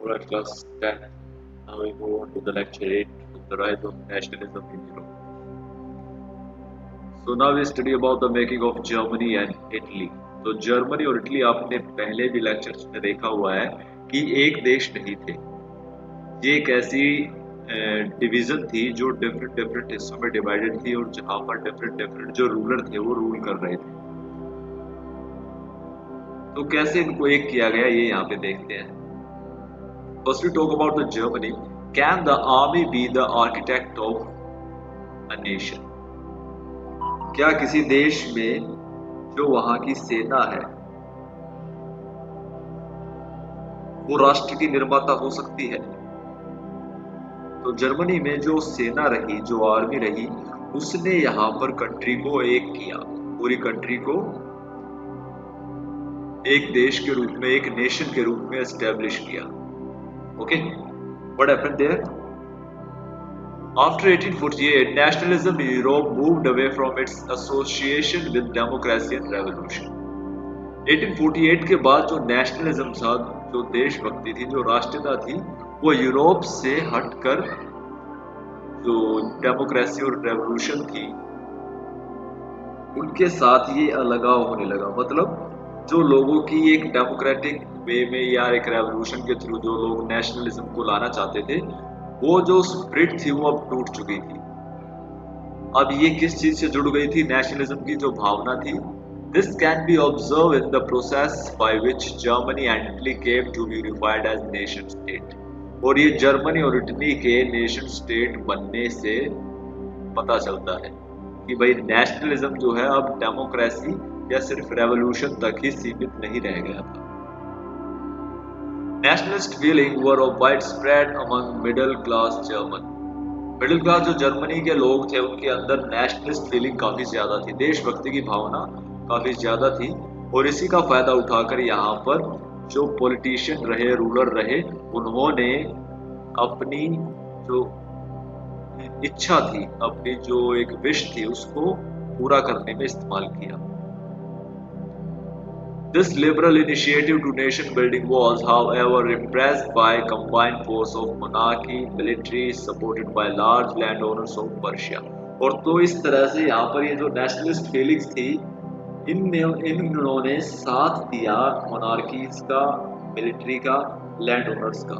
Alright, class 10. Now we move on to the lecture 8, the rise of nationalism in Europe. So now we study about the making of Germany and Italy. तो Germany और Italy आपने पहले भी lectures में देखा हुआ है कि एक देश नहीं थे। ये एक ऐसी डिवीजन थी जो डिफरेंट डिफरेंट हिस्सों में डिवाइडेड थी और जहाँ पर डिफरेंट डिफरेंट जो रूलर थे वो रूल कर रहे थे। तो कैसे इनको एक किया गया ये यहाँ पे देखते हैं। First we talk about the Germany. Can the army be the architect of a nation? क्या किसी देश में जो वहां की सेना है वो राष्ट्र की निर्माता हो सकती है? तो जर्मनी में जो सेना रही, जो आर्मी रही, उसने यहाँ पर कंट्री को एक किया, पूरी कंट्री को एक देश के रूप में, एक नेशन के रूप में एस्टेब्लिश किया। Okay, what happened there? After 1848, nationalism in Europe moved away from its association with democracy and revolution. 1848 के बाद जो नेशनलिज्म था, जो देशभक्ति थी, जो राष्ट्रीयता थी, वो यूरोप से हटकर जो डेमोक्रेसी और रेवोल्यूशन थी उनके साथ ये अलगाव होने लगा। मतलब जो लोगों की एक डेमोक्रेटिक वे में या एक रेवोल्यूशन के थ्रू जो लोग नेशनलिज्म को लाना चाहते थे, वो जो स्पिरिट थी वो अब टूट चुकी थी। अब ये किस चीज से जुड़ गई थी? नेशनलिज्म की जो भावना थी। This can be observed in the process by which Germany and Italy came to be unified as nation state. और ये जर्मनी और इटली के नेशन स्टेट बनने से पता चलता है कि भाई नेशनलिज्म जो है अब डेमोक्रेसी या सिर्फ रेवोल्यूशन तक ही सीमित नहीं रह गया था। Nationalist feeling were widespread among middle class German. Middle class जो जर्मनी के लोग थे उनके अंदर नेशनलिस्ट फीलिंग काफी ज्यादा थी, देशभक्ति की भावना काफी ज्यादा थी। और इसी का फायदा उठाकर यहाँ पर जो पॉलिटिशियन रहे, रूलर रहे, उन्होंने अपनी जो इच्छा थी, अपनी जो एक विश थी, उसको पूरा करने में इस्तेमाल किया। This liberal initiative to nation building was, however, repressed by combined force of monarchy, military, supported by large landowners of Persia. और तो इस तरह से यहाँ पर ये जो नेशनलिस्ट फीलिंग्स थी, इन्होंने साथ दिया मोनार्कीज का, मिलिट्री का, लैंड ओनर्स का,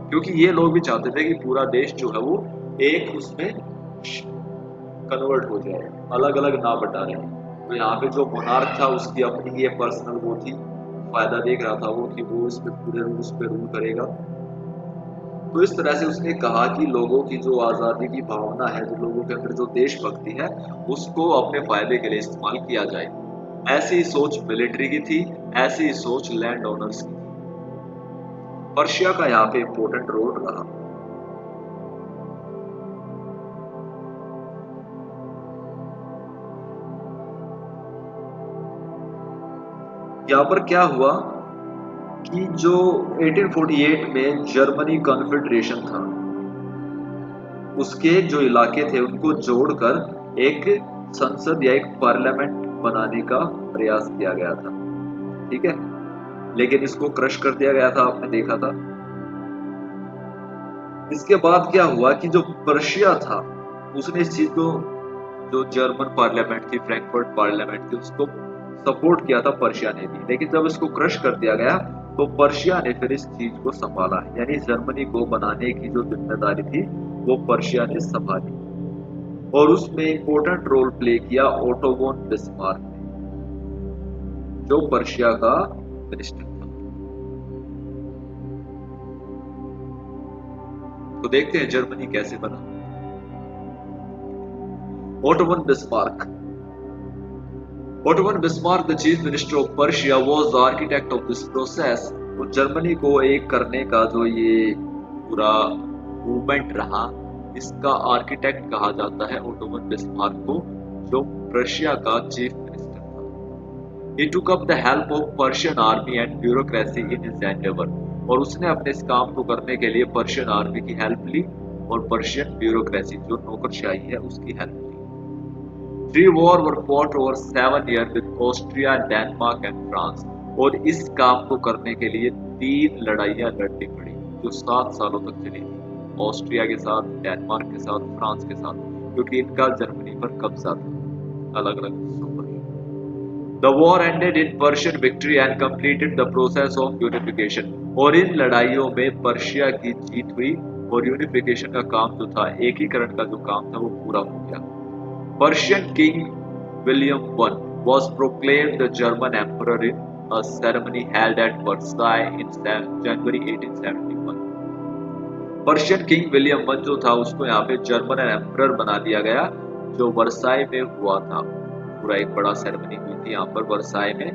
क्योंकि ये लोग भी चाहते थे कि पूरा देश जो है वो एक उसमें कन्वर्ट हो जाए, अलग अलग ना बटा रहे। तो यहाँ पे जो मोनार्क था उसकी अपनी ये पर्सनल वो थी, फायदा देख रहा था वो कि वो इस पे पूरे रूल्स पे रूल करेगा। तो इस तरह से उसने कहा कि लोगों की जो आज़ादी की भावना है, जो लोगों के अंदर जो देशभक्ति है, उसको अपने फायदे के लिए इस्तेमाल किया जाए। ऐसी सोच मिलिट्री की थी, ऐसी सोच लैंड ओनर्स की थी। पर्शिया का यहाँ पे इंपॉर्टेंट रोल रहा। यहाँ पर क्या हुआ कि जो 1848 में जर्मनी कॉन्फेडरेशन था, उसके जो इलाके थे उनको जोड़कर एक संसद या एक पार्लियामेंट बनाने का प्रयास किया गया था। ठीक है, लेकिन इसको क्रश कर दिया गया था, आपने देखा था। इसके बाद क्या हुआ कि जो पर्शिया था उसने इस चीज को, जो जर्मन पार्लियामेंट थी, फ्रैंकफर्ट पार्लियामेंट थी, उसको सपोर्ट किया था पर्शिया ने भी। लेकिन जब इसको क्रश कर दिया गया तो पर्शिया ने फिर इस चीज को संभाला, यानी जर्मनी को बनाने की जो जिम्मेदारी थी वो पर्शिया ने संभाली। और उसमें इंपॉर्टेंट रोल प्ले किया ओटो वॉन बिस्मार्क ने, जो पर्शिया का मिनिस्टर था। तो देखते हैं जर्मनी कैसे बना। Otto von Bismarck Otto von Bismarck, the chief minister of Persia, was the architect of this process. तो जर्मनी को एक करने का जो ये पूरा मूवमेंट रहा, इसका आर्किटेक्ट कहा जाता है ओटो वन बिस्मार्क को, जो पर्शिया का चीफ मिनिस्टर था। He took up the help of Persian army and bureaucracy in his endeavor. और उसने अपने इस काम को करने के लिए पर्शियन आर्मी की हेल्प ली और पर्शियन ब्यूरोक्रेसी जो नौकरशाही है उसकी help Lee. 3 wars were fought over 7 years with Austria, Denmark and France. और इस काम को करने के लिए 3 लड़ाइयां लड़नी पड़ी। जो 7 सालों तक चली थी, ऑस्ट्रिया के साथ, डेनमार्क के साथ, फ्रांस के साथ, क्योंकि इनका जर्मनी पर कब्जा था अलग अलग हिस्सों पर। The war ended in Persian victory and completed the process of unification. और इन लड़ाइयों में पर्शिया की जीत हुई और यूनिफिकेशन का काम जो था, एकीकरण का जो काम था, वो पूरा हो गया। Persian king William I was proclaimed the German emperor in a ceremony held at Versailles in January 1871. Persian king William I जो था, उसको यहाँ पे जर्मन एम्परर बना दिया गया, जो वर्साई में हुआ था। पूरा एक बड़ा सेरेमनी हुई थी यहाँ पर वर्साई में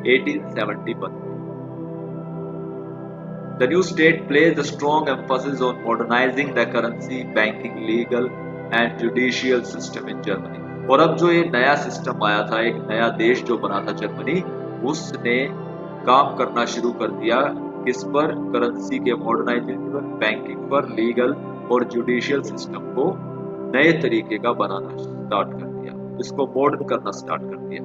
1871 में। The new state placed a strong emphasis on modernizing the currency, banking, legal and judicial system in Germany. और अब जो ये नया सिस्टम आया था, एक नया देश जो बना था जर्मनी, उसने काम करना शुरू कर दिया किस पर? करेंसी के मॉडर्नाइजेशन पर, बैंकिंग पर, लीगल और जुडिशियल सिस्टम को नए तरीके का बनाना स्टार्ट कर दिया, इसको मॉडर्न करना स्टार्ट कर दिया।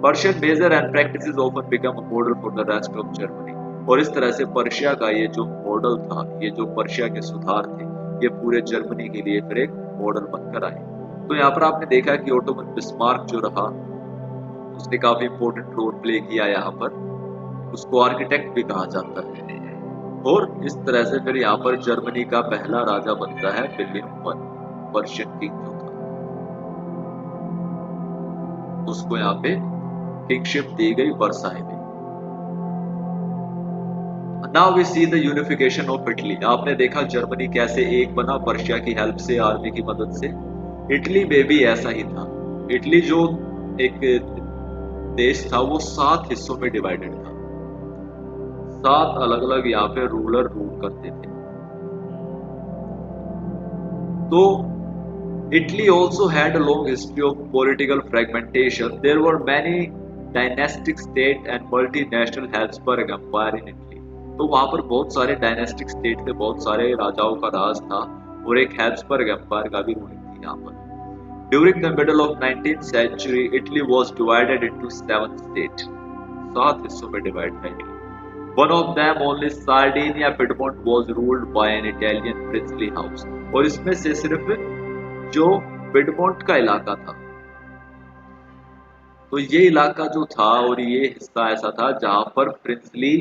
Prussian measures and practices often become a model for the rest of Germany. और इस तरह से पर्शिया का ये जो मॉडल था, ये जो पर्शिया के सुधार थे, ये पूरे जर्मनी के लिए फिर एक मॉडल बनकर आए। तो यहाँ पर आपने देखा कि ओटोमन बिस्मार्क जो रहा, उसने काफी इंपॉर्टेंट रोल प्ले किया यहाँ पर, उसको आर्किटेक्ट भी कहा जाता है। और इस तरह से फिर यहाँ पर जर्मनी का पहला राजा बनता है विलियम I, पर्शियन किंग जो था, उसको यहाँ पे किंगशिप दी गई वर्साई में। Now we see the unification of Italy. आपने देखा जर्मनी कैसे एक बना पर्शिया की हेल्प से, आर्मी की मदद से। इटली में भी ऐसा ही था। इटली जो एक देश था, वो 7 हिस्सों में डिवाइडेड था। 7 अलग अलग यहाँ पे रूलर रूल करते थे। तो Italy also had a long history of political fragmentation. There were many dynastic states and multinational Habsburg Empire in Italy. तो वहां पर बहुत सारे डायनेस्टिक स्टेट थे, बहुत सारे राजाओं का राज था, और एक हैब्सबर्ग एम्पायर का भी रूलिंग थी यहाँ पर। During the middle of 19th century, Italy was divided into 7 states. 7 हिस्सों में डिवाइड था Italy. One of them, only Sardinia Piedmont, was ruled by an Italian princely house. और इसमें से सिर्फ जो पिडमोंट का इलाका था, तो ये इलाका जो था और ये हिस्सा ऐसा था जहां पर प्रिंसली,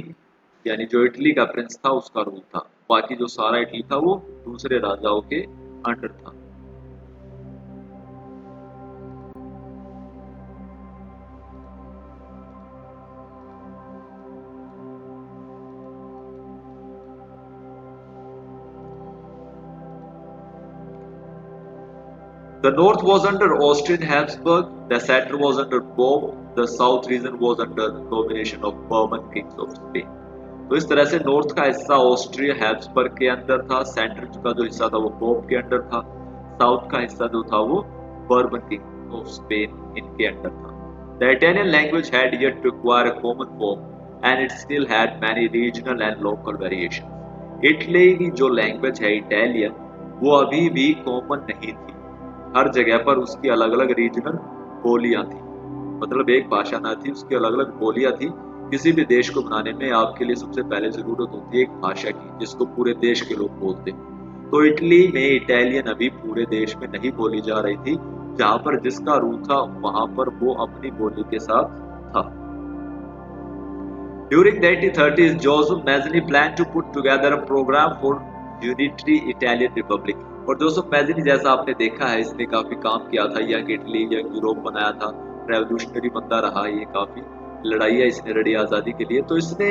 यानी जो इटली का प्रिंस था, उसका रूल था। बाकी जो सारा इटली था वो दूसरे राजाओं के अंडर था। The north was under Austrian Habsburg, the center was under Pope, the south region was under the domination of Bourbon kings of Spain. तो इस तरह से नॉर्थ का हिस्सा ऑस्ट्रिया हैब्सबर्ग के अंदर था, सेंटर का जो हिस्सा था वो पोप के अंडर था, साउथ का हिस्सा जो था वो बर्बन किंग ऑफ स्पेन इनके अंडर था। The Italian language had yet to acquire a common form and it still had many regional and local variations. Italy की जो लैंग्वेज है इटालियन, वो अभी भी कॉमन नहीं थी। हर जगह पर उसकी अलग अलग रीजनल बोलियां थी, मतलब एक भाषा ना थी, उसकी अलग अलग बोलियां थी। किसी भी देश को बनाने में आपके लिए सबसे पहले जरूरत होती है एक भाषा की, जिसको पूरे देश के लोग बोलते हैं। तो इटली में इटालियन अभी पूरे देश में नहीं बोली जा रही थी, जहां पर जिसका रूल था वहां पर वो अपनी बोली के साथ था। During the 1830s, Joseph Mazzini planned to put together a program for unitary Italian Republic. और जोसेफ मैज़िनी, जैसा आपने देखा है, इसने काफी काम किया था, यंग इटली, यंग यूरोप बनाया था, रेवोल्यूशनरी बंदा रहा, ये काफी लड़ाइयाँ इसने लड़ी आजादी के लिए। तो इसने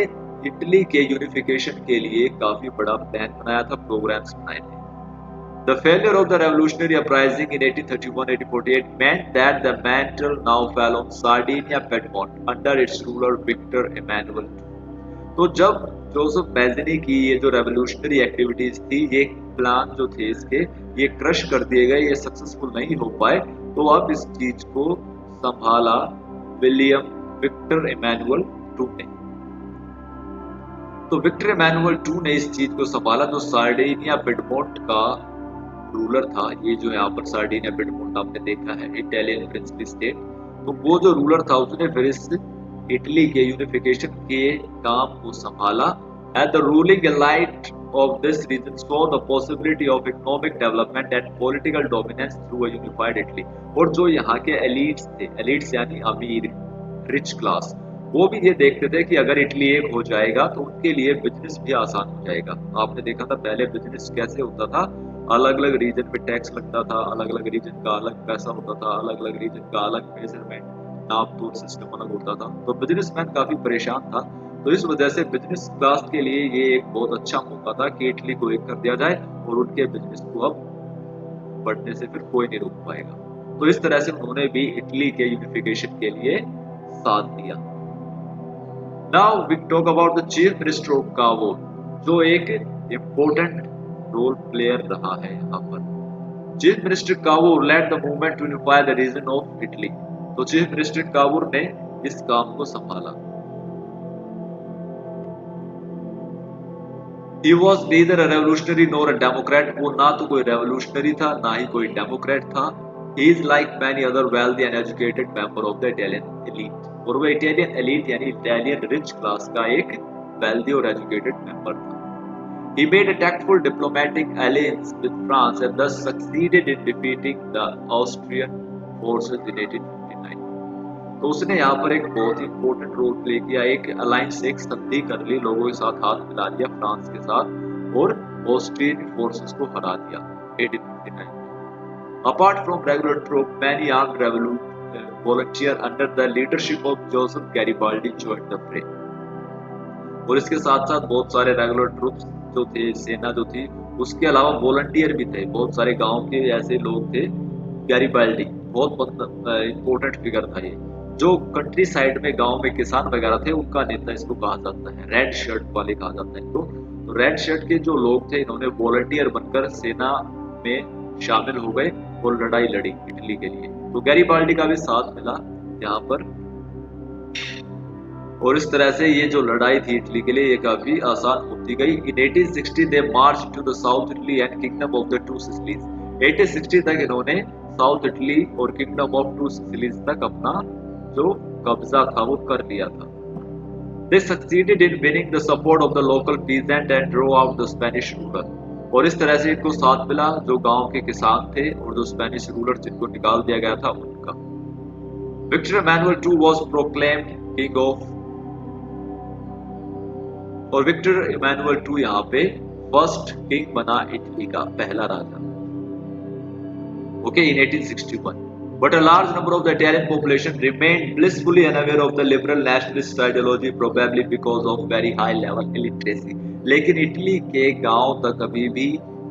इटली के यूनिफिकेशन के लिए काफी बड़ा प्लान बनाया था, प्रोग्राम्स बनाए थे। The failure of the revolutionary uprising in 1831-1848 meant that the mantle now fell on Sardinia Piedmont under its ruler Victor Emmanuel II. तो जब जोसेफ मैज़िनी की ये जो रेवोल्यूशनरी एक्टिविटीज थी, ये प्लान जो थे इसके, ये क्रश कर दिए गए, ये सक्सेसफुल नहीं हो पाए, तो अब इस चीज को संभाला विक्टर इमैनुअल II ने। तो विक्टर इमैनुअल II ने इस चीज को संभाला। जो सार्डिनिया पिडमोंट का रूलर था, ये जो यहाँ पर सार्डिनिया पिडमोंट आपने देखा है, इटालियन प्रिंसली स्टेट, तो वो जो रूलर था उसने फिर इस इटली के यूनिफिकेशन के काम को संभाला। At the ruling elite of this region saw the possibility of economic development and political dominance through a unified Italy। और जो यहाँ के एलिट्स थे, एलिट्स यानी अमीर, रिच क्लास, वो भी ये देखते थे कि अगर इटली एक हो जाएगा तो उनके लिए बिजनेस भी आसान हो जाएगा। आपने देखा था पहले बिजनेस कैसे होता था, अलग अलग रीजन पे टैक्स लगता था, अलग अलग रीजन का अलग पैसा होता था, अलग अलग रीजन का अलग मेजरमेंट, नाप तोल सिस्टम अलग होता था, तो बिजनेसमैन काफी परेशान था। तो इस वजह से बिजनेस क्लास के लिए ये एक बहुत अच्छा मौका था कि इटली को एक कर दिया जाए और उनके बिजनेस को अब बढ़ने से फिर कोई नहीं रोक पाएगा। तो इस तरह से उन्होंने भी इटली के यूनिफिकेशन के लिए साथ दिया। Now we talk about the chief minister of Cavour, जो एक इम्पोर्टेंट रोल प्लेयर रहा है यहाँ पर। Chief minister Cavour led the movement to unify the region of Italy. तो चीफ मिनिस्टर कावूर ने इस काम को संभाला। He was neither a revolutionary nor a democrat। वो ना तो कोई revolutionary था ना ही कोई democrat था। He is like many other wealthy and educated member of the Italian elite। और वो Italian elite यानी Italian rich class का एक wealthy और educated member था। He made a tactful diplomatic alliance with France and thus succeeded in defeating the Austrian forces in 1859। तो उसने यहाँ पर एक बहुत ही इंपॉर्टेंट रोल प्ले किया, एक अलायंस, एक संधि कर ली, लोगों के साथ हाथ मिला दिया फ्रांस के साथ और ऑस्ट्रियन फोर्सेस को हरा दिया 1859। Apart from regular troop many armed volunteer under the leadership of Joseph Garibaldi joined the fray. और इसके साथ साथ बहुत सारे रेगुलर ट्रूप्स जो थे, सेना जो थी, उसके अलावा वॉलंटियर भी थे, बहुत सारे गांव के ऐसे लोग थे। गैरिबाल्डी बहुत इंपॉर्टेंट फिगर था ये, जो कंट्री साइड में गांव में किसान वगैरह थे उनका नेता इसको कहा जाता है, रेड शर्ट वाले कहा जाता है इनको। तो रेड शर्ट के जो लोग थे इन्होंने वॉलंटियर बनकर सेना में शामिल हो गए और लड़ाई लड़ी इटली के लिए। तो गैरिबाल्डी का भी साथ मिला यहाँ पर, और इस तरह से ये जो लड़ाई थी इटली के लिए ये काफी आसान होती गई। In 1860 they march to the south Italy and kingdom of the two Sicilies. 1860 तक इन्होंने साउथ इटली और किंगडम ऑफ टू सिसिलीज तक अपना जो कब्जा था वो कर लिया था। They succeeded in winning the support of the local peasant and drove out the Spanish ruler। और इस तरह से इनको साथ मिला जो गांव के किसान थे और जो स्पेनिश रूलर जिनको निकाल दिया गया था उनका। Victor Emmanuel II was proclaimed king of, और विक्टर इमैनुअल II यहाँ पे फर्स्ट किंग बना इटली का, पहला राजा, okay, in 1861। But a large number of the Italian population remained blissfully unaware of the liberal nationalist ideology, probably because of very high level illiteracy। लेकिन Italy के गांव तक अभी भी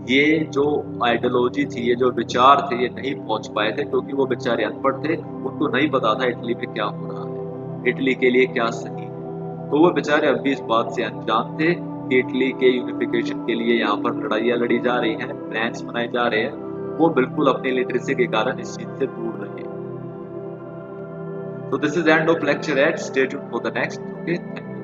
ये जो आइडियोलॉजी थी, ये जो विचार थे, ये नहीं पहुंच पाए थे क्योंकि वो बेचारे अनपढ़ थे, उनको नहीं पता था इटली में क्या हो रहा है, इटली के लिए क्या सही है। तो वो बेचारे अब भी इस बात से अनजान थे कि इटली के यूनिफिकेशन के लिए यहाँ पर लड़ाइयाँ लड़ी जा रही हैं, प्लान्स बनाए जा रहे हैं। वो बिल्कुल अपनी लिटरेसी के कारण इस चीज से दूर रहे। So this is end of lecture 8. Stay tuned for the next. Okay, thank you.